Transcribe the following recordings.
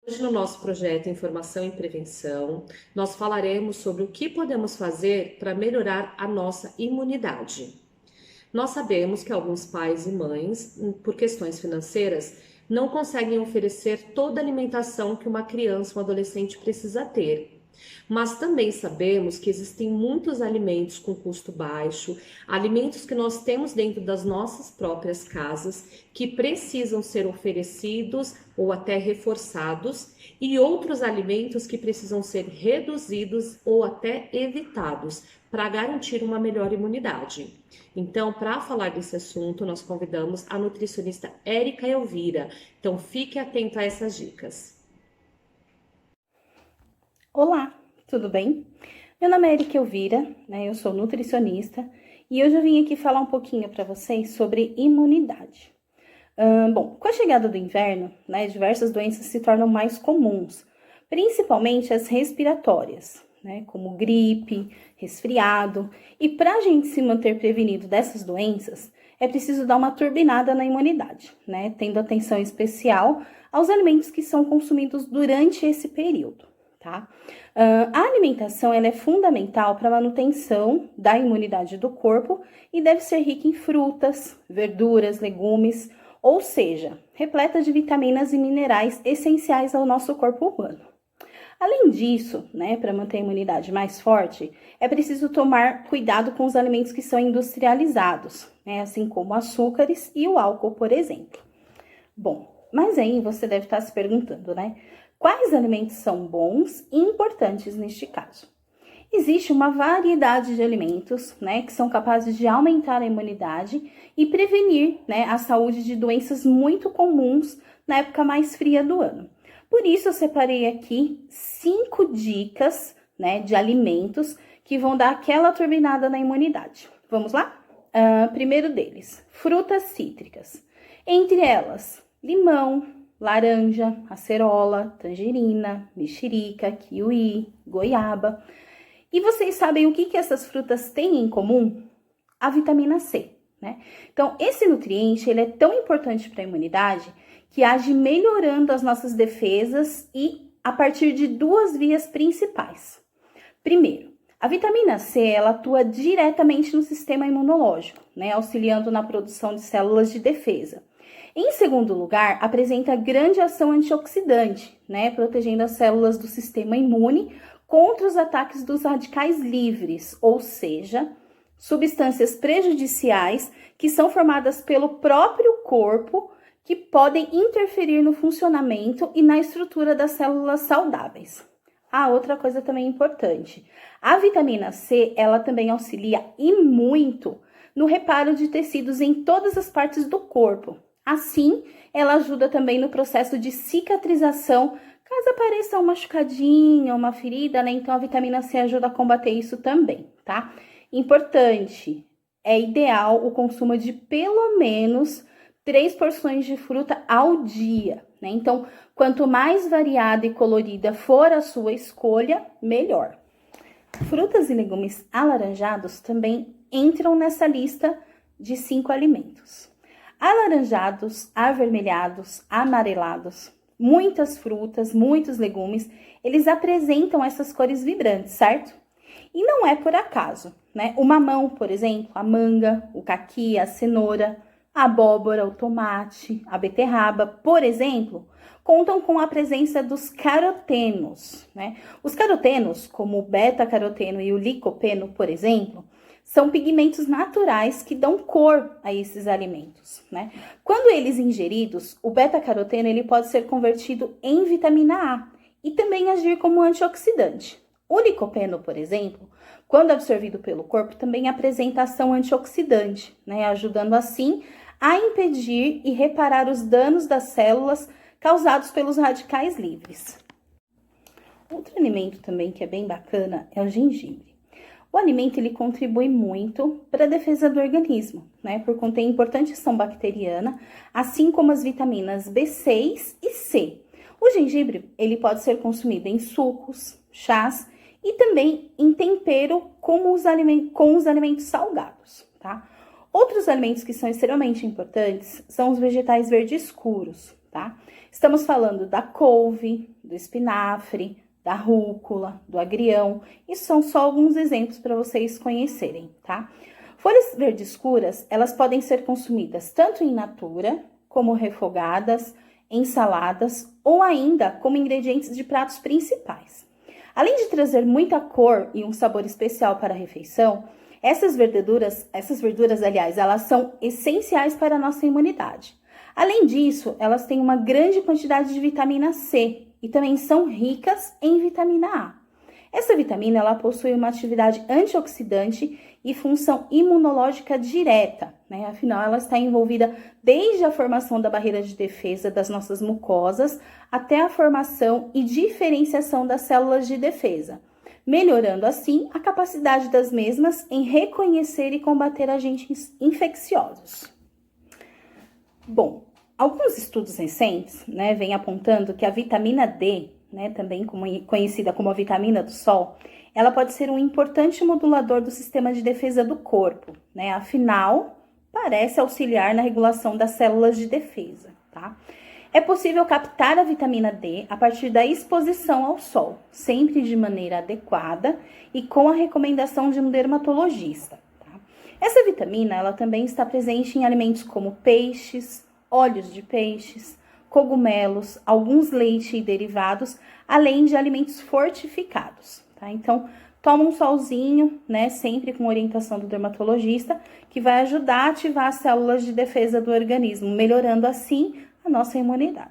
Hoje, no nosso projeto Informação e Prevenção, nós falaremos sobre o que podemos fazer para melhorar a nossa imunidade. Nós sabemos que alguns pais e mães, por questões financeiras, não conseguem oferecer toda a alimentação que uma criança ou um adolescente precisa ter. Mas também sabemos que existem muitos alimentos com custo baixo, alimentos que nós temos dentro das nossas próprias casas, que precisam ser oferecidos ou até reforçados, e outros alimentos que precisam ser reduzidos ou até evitados para garantir uma melhor imunidade. Então, para falar desse assunto, nós convidamos a nutricionista Érica Elvira. Então, fique atento a essas dicas. Olá, tudo bem? Meu nome é Érica Elvira, eu sou nutricionista e hoje eu vim aqui falar um pouquinho para vocês sobre imunidade. Bom, com a chegada do inverno, diversas doenças se tornam mais comuns, principalmente as respiratórias, como gripe, resfriado. E para a gente se manter prevenido dessas doenças, é preciso dar uma turbinada na imunidade, tendo atenção especial aos alimentos que são consumidos durante esse período. Tá? A alimentação ela é fundamental para a manutenção da imunidade do corpo e deve ser rica em frutas, verduras, legumes, ou seja, repleta de vitaminas e minerais essenciais ao nosso corpo humano. Além disso, para manter a imunidade mais forte, é preciso tomar cuidado com os alimentos que são industrializados, assim como açúcares e o álcool, por exemplo. Bom, mas aí você deve estar se perguntando, quais alimentos são bons e importantes neste caso? Existe uma variedade de alimentos, que são capazes de aumentar a imunidade e prevenir, a saúde de doenças muito comuns na época mais fria do ano. Por isso, eu separei aqui 5 dicas, de alimentos que vão dar aquela turbinada na imunidade. Vamos lá? Primeiro deles, frutas cítricas. Entre elas, limão, laranja, acerola, tangerina, mexerica, kiwi, goiaba. E vocês sabem o que essas frutas têm em comum? A vitamina C, Então, esse nutriente ele é tão importante para a imunidade que age melhorando as nossas defesas e a partir de 2 vias principais. Primeiro, a vitamina C ela atua diretamente no sistema imunológico, auxiliando na produção de células de defesa. Em segundo lugar, apresenta grande ação antioxidante, protegendo as células do sistema imune contra os ataques dos radicais livres, ou seja, substâncias prejudiciais que são formadas pelo próprio corpo que podem interferir no funcionamento e na estrutura das células saudáveis. Outra coisa também importante, a vitamina C, ela também auxilia e muito no reparo de tecidos em todas as partes do corpo. Assim, ela ajuda também no processo de cicatrização, caso apareça uma machucadinha, uma ferida, Então a vitamina C ajuda a combater isso também, tá? Importante, é ideal o consumo de pelo menos 3 porções de fruta ao dia, Então, quanto mais variada e colorida for a sua escolha, melhor. Frutas e legumes alaranjados também entram nessa lista de 5 alimentos. Alaranjados, avermelhados, amarelados, muitas frutas, muitos legumes, eles apresentam essas cores vibrantes, certo? E não é por acaso, O mamão, por exemplo, a manga, o caqui, a cenoura, a abóbora, o tomate, a beterraba, por exemplo, contam com a presença dos carotenos, Os carotenos, como o beta-caroteno e o licopeno, por exemplo, são pigmentos naturais que dão cor a esses alimentos, Quando eles ingeridos, o beta-caroteno ele pode ser convertido em vitamina A e também agir como antioxidante. O licopeno, por exemplo, quando absorvido pelo corpo, também apresenta ação antioxidante, ajudando assim a impedir e reparar os danos das células causados pelos radicais livres. Outro alimento também que é bem bacana é o gengibre. O alimento ele contribui muito para a defesa do organismo, por conter importante ação bacteriana, assim como as vitaminas B6 e C. O gengibre ele pode ser consumido em sucos, chás e também em tempero com os alimentos salgados, tá? Outros alimentos que são extremamente importantes são os vegetais verdes escuros, tá? Estamos falando da couve, do espinafre, da rúcula, do agrião. Isso são só alguns exemplos para vocês conhecerem, tá? Folhas verdes escuras, elas podem ser consumidas tanto in natura, como refogadas, em saladas ou ainda como ingredientes de pratos principais. Além de trazer muita cor e um sabor especial para a refeição, essas verduras, aliás, elas são essenciais para a nossa imunidade. Além disso, elas têm uma grande quantidade de vitamina C e também são ricas em vitamina A. Essa vitamina, ela possui uma atividade antioxidante e função imunológica direta, né? Afinal, ela está envolvida desde a formação da barreira de defesa das nossas mucosas até a formação e diferenciação das células de defesa, melhorando assim a capacidade das mesmas em reconhecer e combater agentes infecciosos. Bom, alguns estudos recentes, né, vêm apontando que a vitamina D, né, também conhecida como a vitamina do sol, ela pode ser um importante modulador do sistema de defesa do corpo, né? Afinal, parece auxiliar na regulação das células de defesa, tá? É possível captar a vitamina D a partir da exposição ao sol, sempre de maneira adequada e com a recomendação de um dermatologista, tá? Essa vitamina, ela também está presente em alimentos como peixes, óleos de peixes, cogumelos, alguns leite e derivados, além de alimentos fortificados, tá? Então, toma um solzinho, né, sempre com orientação do dermatologista, que vai ajudar a ativar as células de defesa do organismo, melhorando assim a nossa imunidade.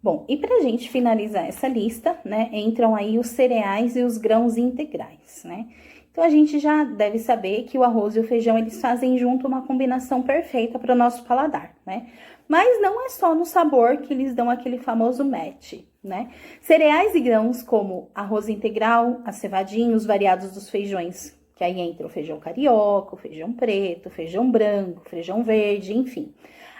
Bom, e pra gente finalizar essa lista, né, entram aí os cereais e os grãos integrais, né? Então, a gente já deve saber que o arroz e o feijão, eles fazem junto uma combinação perfeita para o nosso paladar, né? Mas não é só no sabor que eles dão aquele famoso match, né? Cereais e grãos como arroz integral, a cevadinha, os variados dos feijões, que aí entra o feijão carioca, o feijão preto, o feijão branco, o feijão verde, enfim.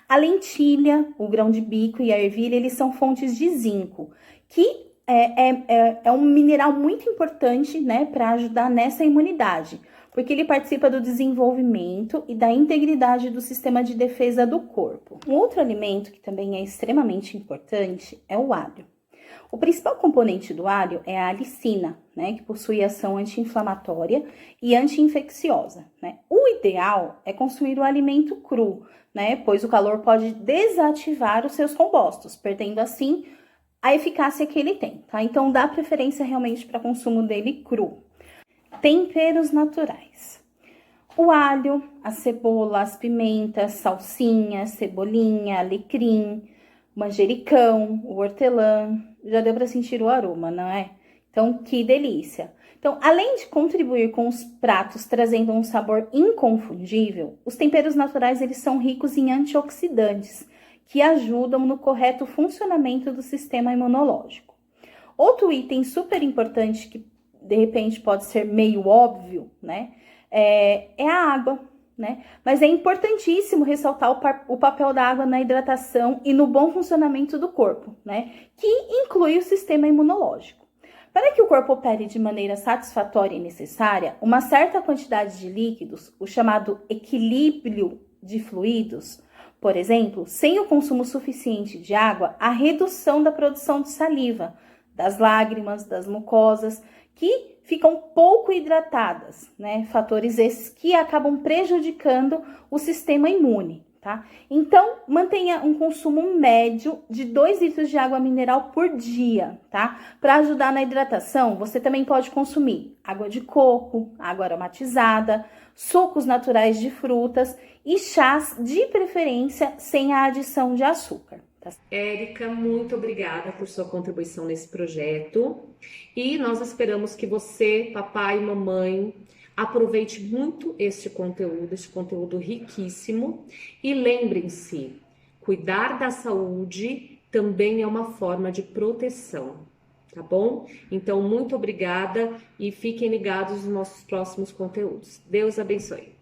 A lentilha, o grão de bico e a ervilha, eles são fontes de zinco, que é um mineral muito importante, né, para ajudar nessa imunidade, porque ele participa do desenvolvimento e da integridade do sistema de defesa do corpo. Um outro alimento que também é extremamente importante é o alho. O principal componente do alho é a alicina, né, que possui ação anti-inflamatória e anti-infecciosa, né? O ideal é consumir o alimento cru, né, pois o calor pode desativar os seus compostos, perdendo assim a eficácia que ele tem, tá? Então, dá preferência realmente para consumo dele cru. Temperos naturais. O alho, a cebola, as pimentas, salsinha, cebolinha, alecrim, manjericão, o hortelã. Já deu para sentir o aroma, não é? Então, que delícia! Então, além de contribuir com os pratos trazendo um sabor inconfundível, os temperos naturais, eles são ricos em antioxidantes, que ajudam no correto funcionamento do sistema imunológico. Outro item super importante que, de repente, pode ser meio óbvio, né, é a água, né? Mas é importantíssimo ressaltar o papel da água na hidratação e no bom funcionamento do corpo, né, que inclui o sistema imunológico. Para que o corpo opere de maneira satisfatória e necessária, uma certa quantidade de líquidos, o chamado equilíbrio de fluidos, por exemplo, sem o consumo suficiente de água, a redução da produção de saliva, das lágrimas, das mucosas, que ficam pouco hidratadas, né? Fatores esses que acabam prejudicando o sistema imune, tá? Então, mantenha um consumo médio de 2 litros de água mineral por dia, tá? Para ajudar na hidratação, você também pode consumir água de coco, água aromatizada, sucos naturais de frutas e chás, de preferência, sem a adição de açúcar. Érica, muito obrigada por sua contribuição nesse projeto e nós esperamos que você, papai e mamãe, aproveite muito este conteúdo riquíssimo e lembrem-se, cuidar da saúde também é uma forma de proteção, tá bom? Então, muito obrigada e fiquem ligados nos nossos próximos conteúdos. Deus abençoe.